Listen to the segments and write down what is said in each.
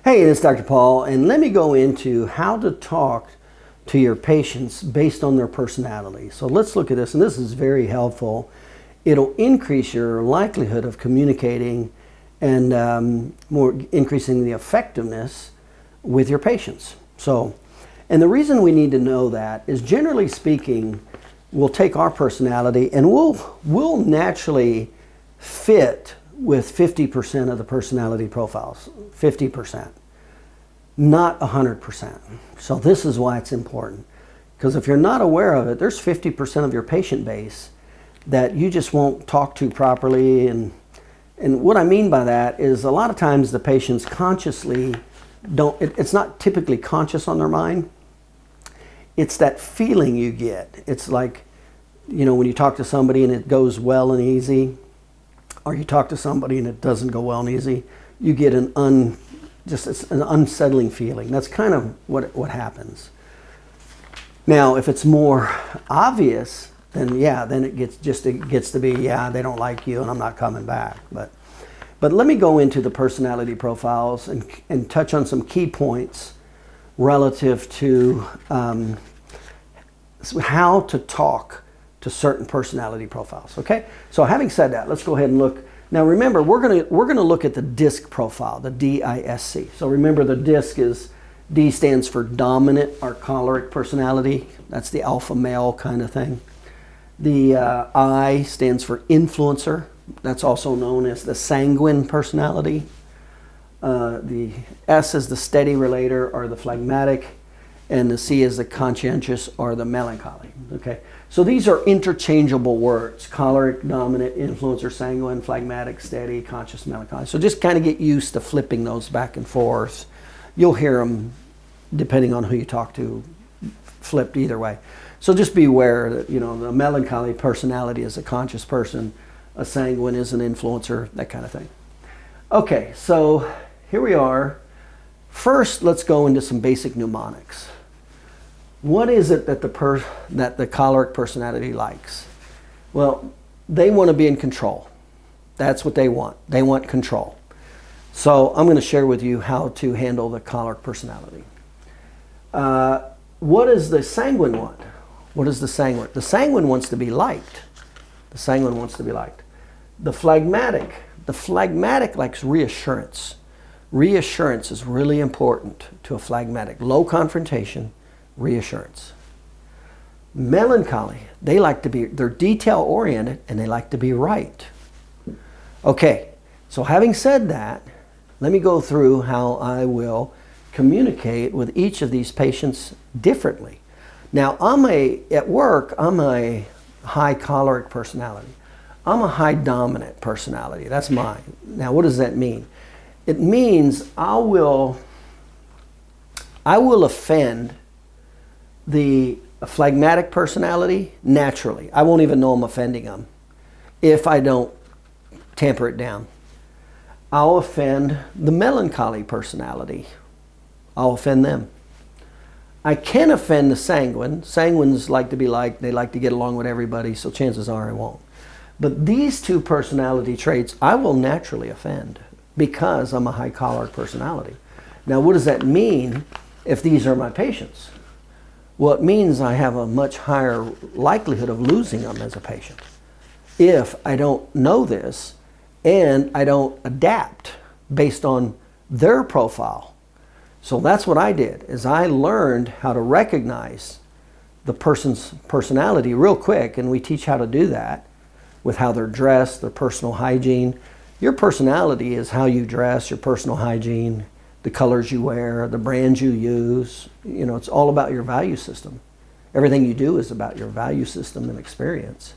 Hey, it's Dr. Paul, and let me go into how to talk to your patients based on their personality. So let's look at this, and this is very helpful. It'll increase your likelihood of communicating and more increasing the effectiveness with your patients. And the reason we need to know that is, generally speaking, we'll take our personality and we'll naturally fit with 50% of the personality profiles, 50%, not 100%. So this is why it's important. Because if you're not aware of it, there's 50% of your patient base that you just won't talk to properly. And what I mean by that is, a lot of times the patients consciously don't, it's not typically conscious on their mind. It's that feeling you get. It's like, you know, when you talk to somebody and it goes well and easy, or you talk to somebody and it doesn't go well and easy, you get it's an unsettling feeling. That's kind of what happens. Now, if it's more obvious, then it gets to be, they don't like you and I'm not coming back. But let me go into the personality profiles and touch on some key points relative to how to talk to certain personality profiles. Okay, so having said that, let's go ahead and look. Now remember, we're gonna look at the DISC profile, the DISC. So remember, the DISC is, D stands for dominant or choleric personality. That's the alpha male kind of thing. The I stands for influencer. That's also known as the sanguine personality. The S is the steady relator or the phlegmatic, and the C is the conscientious or the melancholy. Okay, so these are interchangeable words: choleric, dominant, influencer, sanguine, phlegmatic, steady, conscious, melancholy. So just kind of get used to flipping those back and forth. You'll hear them, depending on who you talk to, flipped either way. So just be aware that, you know, the melancholy personality is a conscious person, a sanguine is an influencer, that kind of thing. Okay, so here we are. First, let's go into some basic mnemonics. What is it that the choleric personality likes? Well, they want to be in control. That's what they want. They want control. So I'm going to share with you how to handle the choleric personality. What does the sanguine want? What is the sanguine? The sanguine wants to be liked. The sanguine wants to be liked. The phlegmatic likes reassurance. Reassurance is really important to a phlegmatic. Low confrontation, reassurance. Melancholy, they're detail oriented and they like to be right. Okay, so having said that, let me go through how I will communicate with each of these patients differently. Now, at work, I'm a high choleric personality. I'm a high dominant personality. That's mine. Now, what does that mean? It means I will offend the phlegmatic personality naturally. I won't even know I'm offending them if I don't tamper it down. I'll offend the melancholy personality. I'll offend them. I can offend the sanguine. Sanguines like to be liked. They like to get along with everybody, so chances are I won't. But these two personality traits I will naturally offend because I'm a high choleric personality. Now, what does that mean if these are my patients? Well, it means I have a much higher likelihood of losing them as a patient if I don't know this and I don't adapt based on their profile. So that's what I did, is I learned how to recognize the person's personality real quick, and we teach how to do that with how they're dressed, their personal hygiene. Your personality is how you dress, your personal hygiene, the colors you wear, the brands you use. You know, it's all about your value system. Everything you do is about your value system and experience.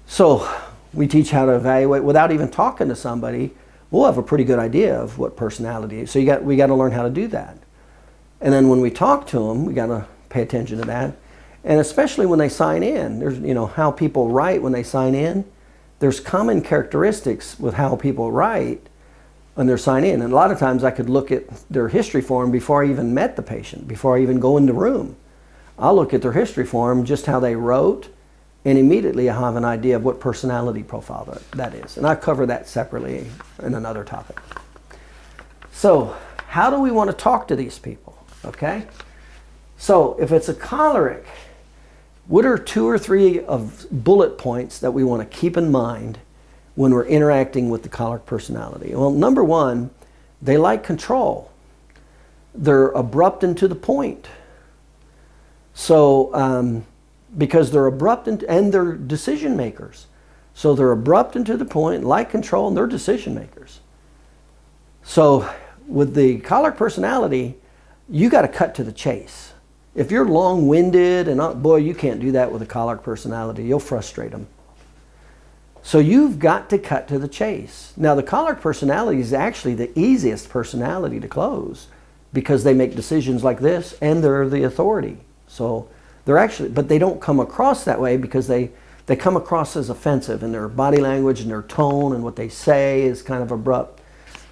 So we teach how to evaluate without even talking to somebody. We'll have a pretty good idea of what personality is. So we got to learn how to do that. And then when we talk to them, we got to pay attention to that. And especially when they sign in, there's, you know, how people write when they sign in. There's common characteristics with how people write when they're signed in. And a lot of times I could look at their history form before I even met the patient, before I even go in the room. I'll look at their history form, just how they wrote, and immediately I have an idea of what personality profile that is. And I cover that separately in another topic. So how do we want to talk to these people? Okay. So if it's a choleric, what are 2 or 3 of bullet points that we want to keep in mind when we're interacting with the choleric personality? Well, number 1, they like control. They're abrupt and to the point. So because they're abrupt and they're decision makers. So they're abrupt and to the point, like control, and they're decision makers. So with the choleric personality, you got to cut to the chase. If you're long-winded, and boy, you can't do that with a choleric personality. You'll frustrate them. So you've got to cut to the chase. Now, the choleric personality is actually the easiest personality to close because they make decisions like this, and they're the authority. So they're actually, but they don't come across that way because they come across as offensive, and their body language and their tone and what they say is kind of abrupt.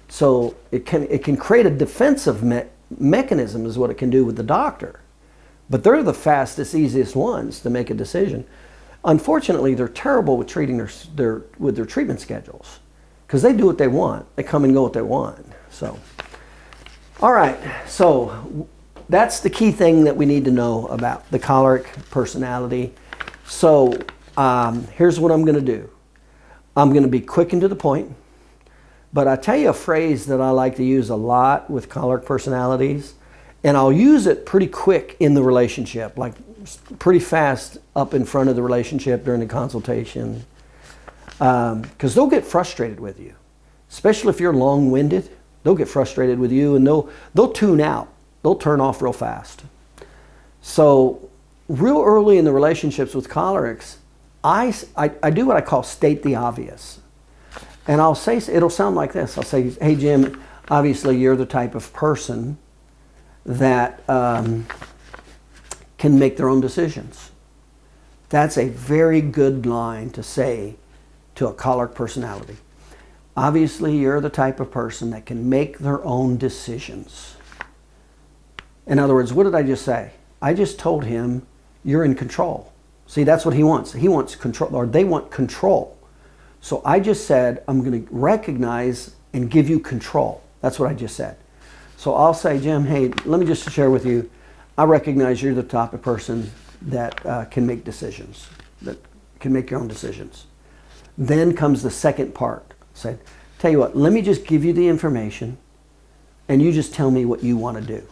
So it can create a defensive mechanism is what it can do with the doctor. But they're the fastest, easiest ones to make a decision. Unfortunately, they're terrible with treating with their treatment schedules because they do what they want. They come and go what they want. So, all right. So that's the key thing that we need to know about the choleric personality. So here's what I'm going to do. I'm going to be quick and to the point. But I tell you a phrase that I like to use a lot with choleric personalities. And I'll use it pretty quick in the relationship, like pretty fast up in front of the relationship during the consultation. Because they'll get frustrated with you. Especially if you're long-winded, they'll get frustrated with you and they'll tune out. They'll turn off real fast. So real early in the relationships with cholerics, I do what I call state the obvious. And I'll say, it'll sound like this. I'll say, hey, Jim, obviously you're the type of person that can make their own decisions. That's a very good line to say to a choleric personality. Obviously, you're the type of person that can make their own decisions. In other words, what did I just say? I just told him you're in control. See, that's what he wants. He wants control, or they want control. So I just said, I'm going to recognize and give you control. That's what I just said. So I'll say, Jim, hey, let me just share with you, I recognize you're the type of person that can make decisions, that can make your own decisions. Then comes the second part. I said, tell you what, let me just give you the information and you just tell me what you want to do.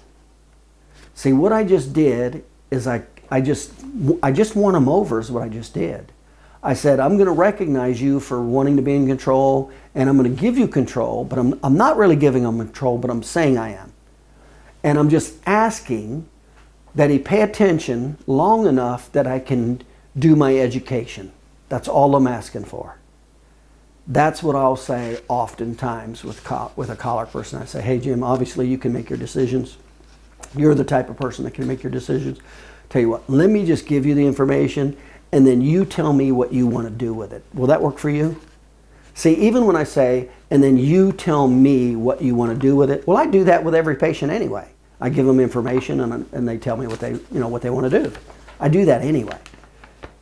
See, what I just did is I just won them over is what I just did. I said, I'm going to recognize you for wanting to be in control, and I'm going to give you control, but I'm not really giving them control, but I'm saying I am. And I'm just asking that he pay attention long enough that I can do my education. That's all I'm asking for. That's what I'll say oftentimes with a choleric person. I say, hey, Jim, obviously you can make your decisions. You're the type of person that can make your decisions. Tell you what, let me just give you the information, and then you tell me what you want to do with it. Will that work for you? See, even when I say, and then you tell me what you want to do with it, well, I do that with every patient anyway. I give them information and they tell me what they want to do. I do that anyway.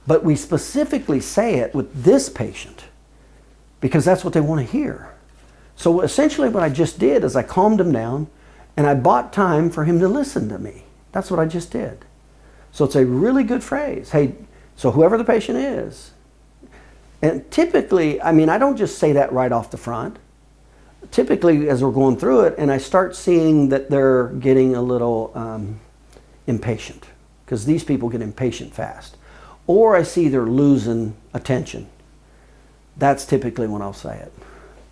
But we specifically say it with this patient because that's what they want to hear. So essentially what I just did is I calmed him down and I bought time for him to listen to me. That's what I just did. So it's a really good phrase. Hey, so whoever the patient is, and typically, I mean, I don't just say that right off the front. Typically, as we're going through it, and I start seeing that they're getting a little impatient, because these people get impatient fast. Or I see they're losing attention. That's typically when I'll say it.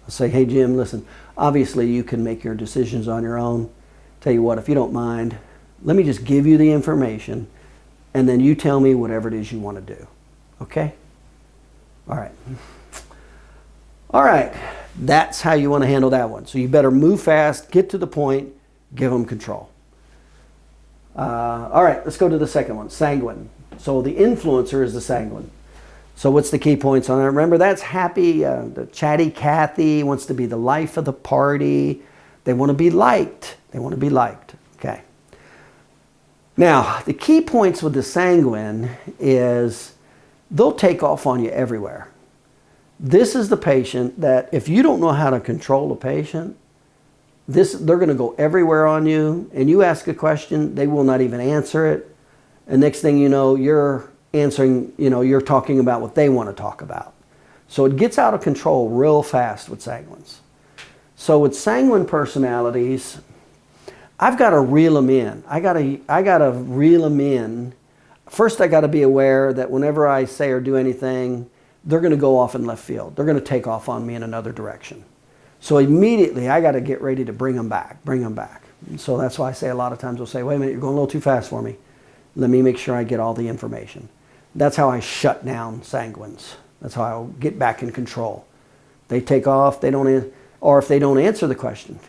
I'll say, hey, Jim, listen, obviously you can make your decisions on your own. Tell you what, if you don't mind, let me just give you the information, and then you tell me whatever it is you want to do. Okay? All right. All right. That's how you want to handle that one. So you better move fast, get to the point, give them control. All right, let's go to the second one, sanguine. So the influencer is the sanguine. So what's the key points on that? Remember, that's happy, the chatty Cathy wants to be the life of the party. They want to be liked. They want to be liked. Okay. Now, the key points with the sanguine is they'll take off on you everywhere. This is the patient that if you don't know how to control a patient, they're going to go everywhere on you, and you ask a question, they will not even answer it. And next thing you know, you're answering, you're talking about what they want to talk about. So it gets out of control real fast with sanguines. So with sanguine personalities, I've got to reel them in. I got to reel them in. First, I got to be aware that whenever I say or do anything, they're going to go off in left field. They're going to take off on me in another direction. So immediately, I got to get ready to bring them back. And so that's why I say a lot of times we'll say, wait a minute, you're going a little too fast for me. Let me make sure I get all the information. That's how I shut down sanguines. That's how I'll get back in control. They take off, or if they don't answer the question.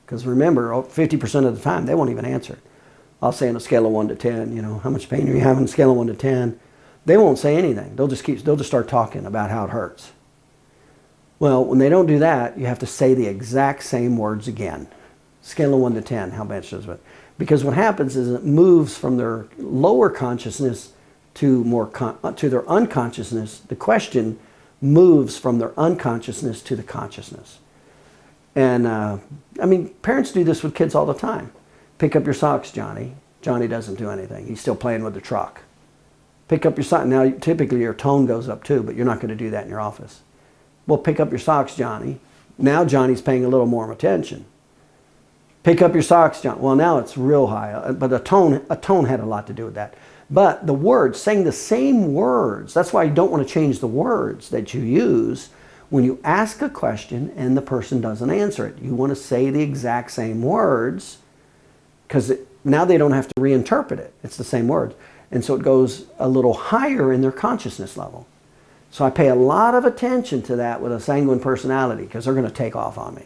Because remember, 50% of the time, they won't even answer it. I'll say on a scale of 1 to 10, how much pain are you having? On a scale of 1 to 10. They won't say anything. They'll just start talking about how it hurts. Well, when they don't do that, you have to say the exact same words again. Scale of 1 to 10, how much is it? Because what happens is it moves from their lower consciousness to their unconsciousness. The question moves from their unconsciousness to the consciousness. And parents do this with kids all the time. Pick up your socks, Johnny. Johnny doesn't do anything. He's still playing with the truck. Pick up your socks. Now, typically your tone goes up too, but you're not going to do that in your office. Well, pick up your socks, Johnny. Now Johnny's paying a little more attention. Pick up your socks, John. Well, now it's real high, but a tone had a lot to do with that. But the words, saying the same words, that's why you don't want to change the words that you use when you ask a question and the person doesn't answer it. You want to say the exact same words because now they don't have to reinterpret it. It's the same words. And so it goes a little higher in their consciousness level. So I pay a lot of attention to that with a sanguine personality because they're going to take off on me.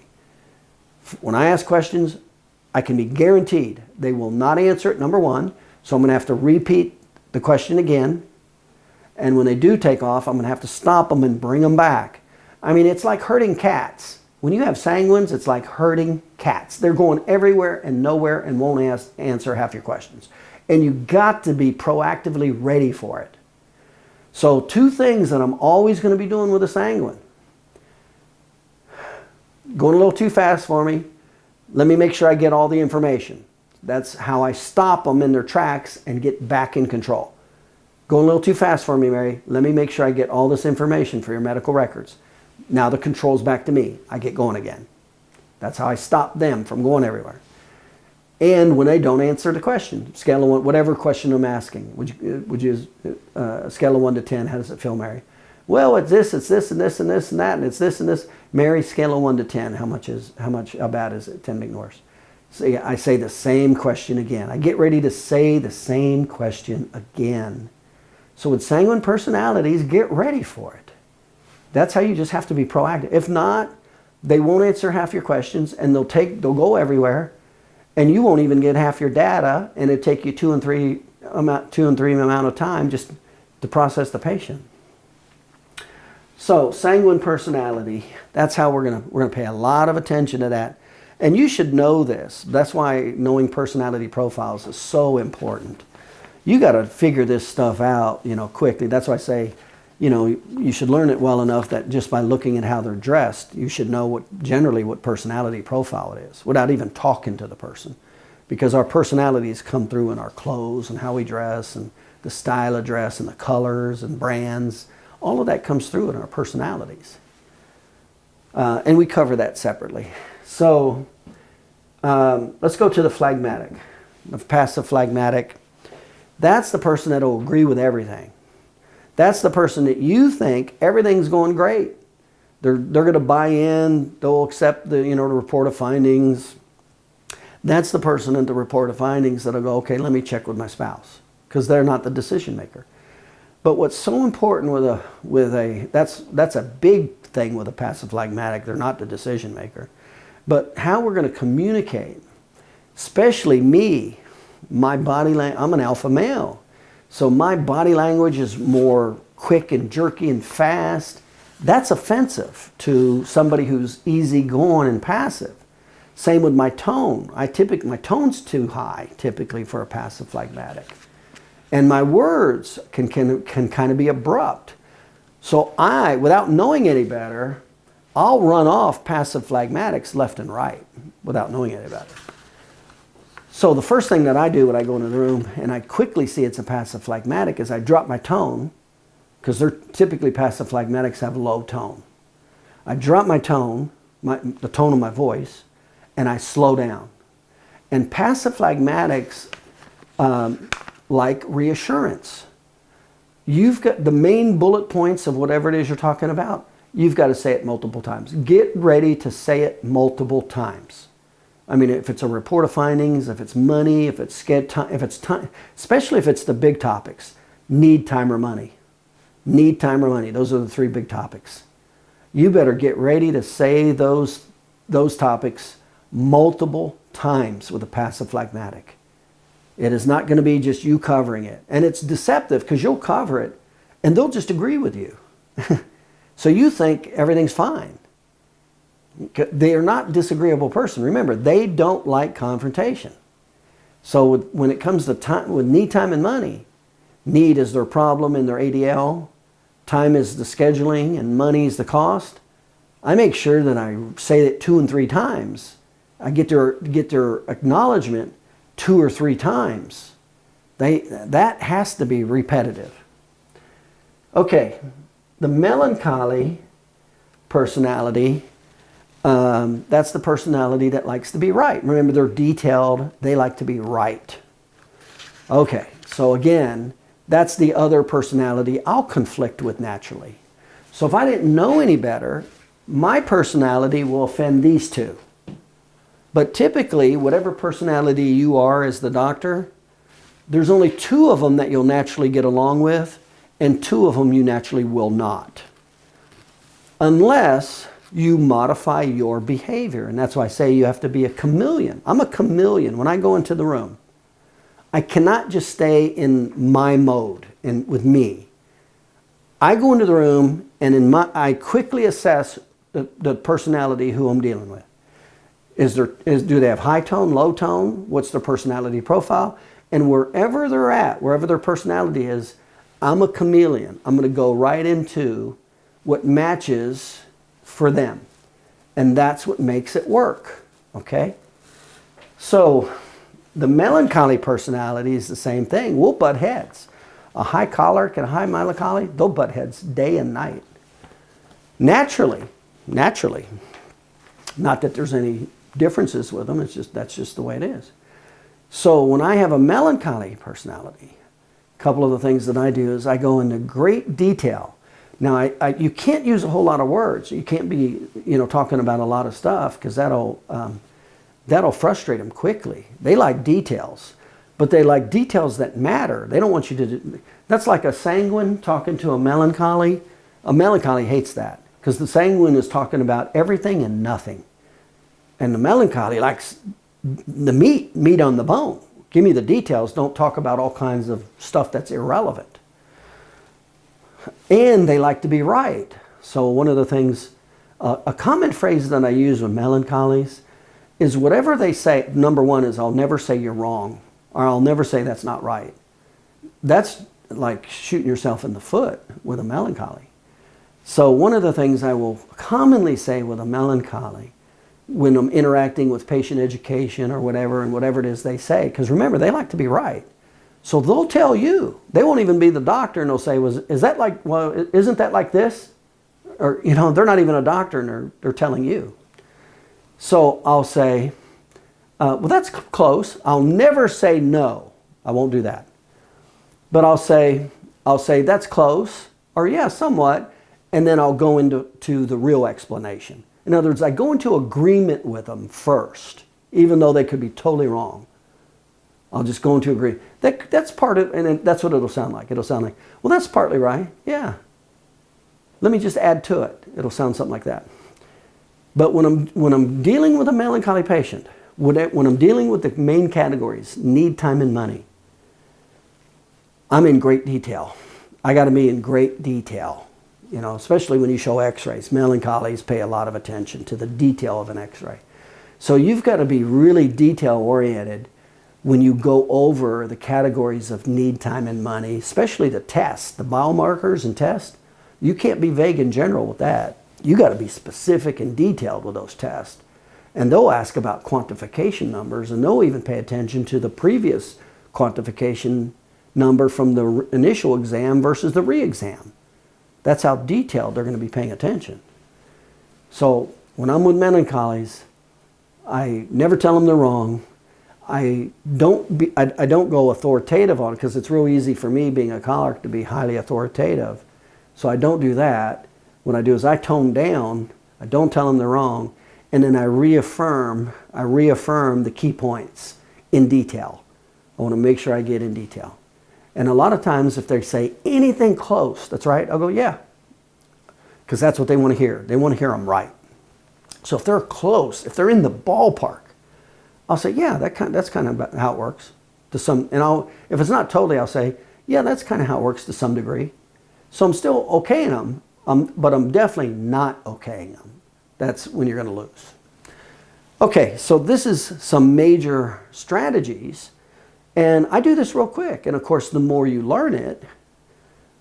When I ask questions, I can be guaranteed they will not answer it, number one. So I'm going to have to repeat the question again. And when they do take off, I'm going to have to stop them and bring them back. It's like herding cats. When you have sanguines, it's like herding cats. They're going everywhere and nowhere and won't answer half your questions. And you got to be proactively ready for it. So 2 things that I'm always going to be doing with a sanguine. Going a little too fast for me. Let me make sure I get all the information. That's how I stop them in their tracks and get back in control. Going a little too fast for me, Mary. Let me make sure I get all this information for your medical records. Now the control's back to me. I get going again. That's how I stop them from going everywhere. And when they don't answer the question, scale of 1, whatever question I'm asking, would you scale of 1 to 10, how does it feel, Mary? Well, it's this, and this, and this, and that, and it's this and this. Mary, scale of 1 to 10, how bad is it? 10 ignores. See, I say the same question again. I get ready to say the same question again. So with sanguine personalities, get ready for it. That's how you just have to be proactive. If not, they won't answer half your questions, and they'll go everywhere, and you won't even get half your data, and it'll take you 2 and 3 amount of time just to process the patient. So sanguine personality, that's how we're gonna pay a lot of attention to that. And you should know this. That's why knowing personality profiles is so important. You got to figure this stuff out, quickly. That's why I say, you should learn it well enough that just by looking at how they're dressed, you should know generally what personality profile it is without even talking to the person. Because our personalities come through in our clothes and how we dress and the style of dress and the colors and brands. All of that comes through in our personalities. And we cover that separately. So let's go to the phlegmatic, the passive phlegmatic. That's the person that will agree with everything. That's the person that you think everything's going great. They're going to buy in. They'll accept the report of findings. That's the person in the report of findings that'll go, okay, let me check with my spouse, because they're not the decision maker. But what's so important that's a big thing with a passive phlegmatic. They're not the decision maker. But how we're going to communicate, especially me, my body language, I'm an alpha male. So my body language is more quick and jerky and fast. That's offensive to somebody who's easygoing and passive. Same with my tone. My tone's too high typically for a passive phlegmatic. And my words can kind of be abrupt. So without knowing any better, I'll run off passive phlegmatics left and right without knowing anything about it. So the first thing that I do when I go into the room and I quickly see it's a passive phlegmatic is I drop my tone, because they're typically passive phlegmatics have low tone. I drop my tone, the tone of my voice, and I slow down. And passive phlegmatics like reassurance. You've got the main bullet points of whatever it is you're talking about. You've got to say it multiple times. Get ready to say it multiple times. I mean, if it's a report of findings, if it's money, if it's time, especially if it's the big topics, need time or money. Need time or money. Those are the three big topics. You better get ready to say those topics multiple times with a passive phlegmatic. It is not going to be just you covering it. And it's deceptive because you'll cover it and they'll just agree with you. So you think everything's fine. They are not a disagreeable person. Remember, they don't like confrontation. So when it comes to time, with need, time, and money, need is their problem in their ADL, time is the scheduling, and money is the cost. I make sure that I say it 2 and 3 times. I get their acknowledgement 2 or 3 times. That has to be repetitive. Okay, the melancholy personality, that's the personality that likes to be right. Remember, they're detailed. They like to be right. Okay, so again, that's the other personality I'll conflict with naturally. So if I didn't know any better, my personality will offend these two. But typically, whatever personality you are as the doctor, there's only 2 of them that you'll naturally get along with, and 2 of them you naturally will not. Unless you modify your behavior. And that's why I say you have to be a chameleon. I'm a chameleon. When I go into the room, I cannot just stay in my mode and with me. I go into the room and I quickly assess the personality who I'm dealing with. Do they have high tone, low tone? What's their personality profile? And wherever they're at, wherever their personality is, I'm a chameleon. I'm going to go right into what matches for them. And that's what makes it work. Okay? So the melancholy personality is the same thing. We'll butt heads. A high choleric and a high melancholy, they'll butt heads day and night. Naturally. Not that there's any differences with them. That's just the way it is. So when I have a melancholy personality, a couple of the things that I do is I go into great detail. Now, you can't use a whole lot of words. You can't be, talking about a lot of stuff because that'll frustrate them quickly. They like details, but they like details that matter. They don't want you to. That's like a sanguine talking to a melancholy. A melancholy hates that because the sanguine is talking about everything and nothing, and the melancholy likes the meat on the bone. Give me the details. Don't talk about all kinds of stuff that's irrelevant. And they like to be right. So one of the things, a common phrase that I use with melancholies is whatever they say, number one is I'll never say you're wrong, or I'll never say that's not right. That's like shooting yourself in the foot with a melancholy. So one of the things I will commonly say with a melancholy when I'm interacting with patient education or whatever, and whatever it is they say, because remember, they like to be right. So they'll tell you. They won't even be the doctor, and they'll say, isn't that like this? Or, they're not even a doctor, and they're telling you. So I'll say, well, that's close. I'll never say no. I won't do that. But I'll say that's close, or yeah, somewhat, and then I'll go into the real explanation. In other words, I go into agreement with them first, even though they could be totally wrong. I'll just go into agreement. That's part of, and that's what it'll sound like. It'll sound like, well, that's partly right. Yeah. Let me just add to it. It'll sound something like that. But when I'm dealing with a melancholy patient, when I'm dealing with the main categories, need, time, and money, I'm in great detail. I got to be in great detail. Especially when you show x-rays. Melancholies pay a lot of attention to the detail of an x-ray. So you've got to be really detail-oriented when you go over the categories of need, time, and money, especially the tests, the biomarkers and tests. You can't be vague in general with that. you got to be specific and detailed with those tests. And they'll ask about quantification numbers, and they'll even pay attention to the previous quantification number from the initial exam versus the re-exam. That's how detailed they're going to be paying attention. So when I'm with melancholies, I never tell them they're wrong. I don't go authoritative on it, because it's real easy for me, being a choleric, to be highly authoritative. So I don't do that. What I do is I tone down. I don't tell them they're wrong, and then I reaffirm the key points in detail. I want to make sure I get in detail. And a lot of times if they say anything close, that's right, I'll go, yeah. Because that's what they want to hear. They want to hear I'm right. So if they're close, if they're in the ballpark, I'll say, yeah, that's kind of how it works. If it's not totally, I'll say, yeah, that's kind of how it works to some degree. So I'm still okaying them, but I'm definitely not okaying them. That's when you're going to lose. Okay, so this is some major strategies. And I do this real quick. And of course, the more you learn it,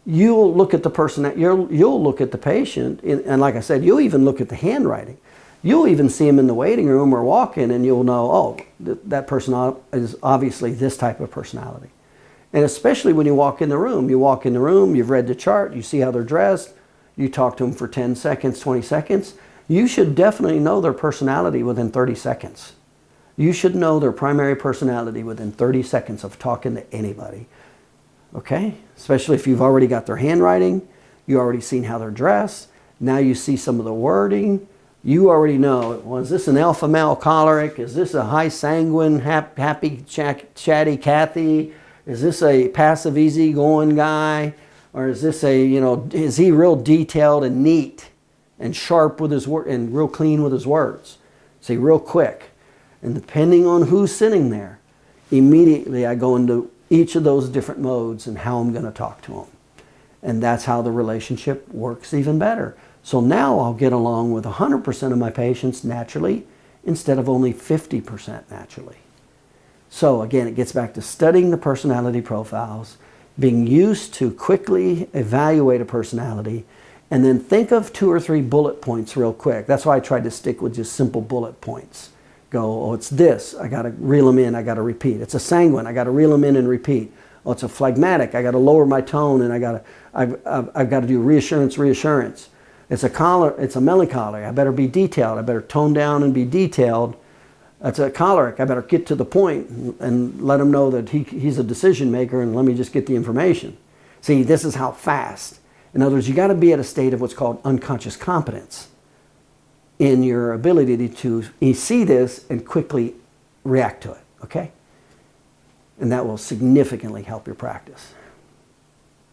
you'll look at the person, you'll look at the patient. And like I said, you'll even look at the handwriting. You'll even see them in the waiting room or walk-in, and you'll know, oh, that person is obviously this type of personality. And especially when you walk in the room, you've read the chart, you see how they're dressed, you talk to them for 10 seconds, 20 seconds. You should definitely know their personality within 30 seconds. You should know their primary personality within 30 seconds of talking to anybody. Okay? Especially if you've already got their handwriting, you already seen how they're dressed, now you see some of the wording, you already know, well, is this an alpha male choleric? Is this a high sanguine, happy, chatty Cathy? Is this a passive, easygoing guy? Or is this is he real detailed and neat and sharp with his word and real clean with his words? See, real quick. And depending on who's sitting there, immediately I go into each of those different modes and how I'm going to talk to them. And that's how the relationship works even better. So now I'll get along with 100% of my patients naturally instead of only 50% naturally. So again, it gets back to studying the personality profiles, being used to quickly evaluate a personality, and then think of 2 or 3 bullet points real quick. That's why I tried to stick with just simple bullet points. Go, oh, it's this, I got to reel them in, I got to repeat. It's a sanguine, I got to reel them in and repeat. Oh, it's a phlegmatic, I got to lower my tone, and I've got to do reassurance. It's a melancholy, I better be detailed, I better tone down and be detailed. It's a choleric, I better get to the point and let him know that he's a decision maker, and let me just get the information. See, this is how fast. In other words, you got to be at a state of what's called unconscious competence in your ability to see this and quickly react to it, okay? And that will significantly help your practice.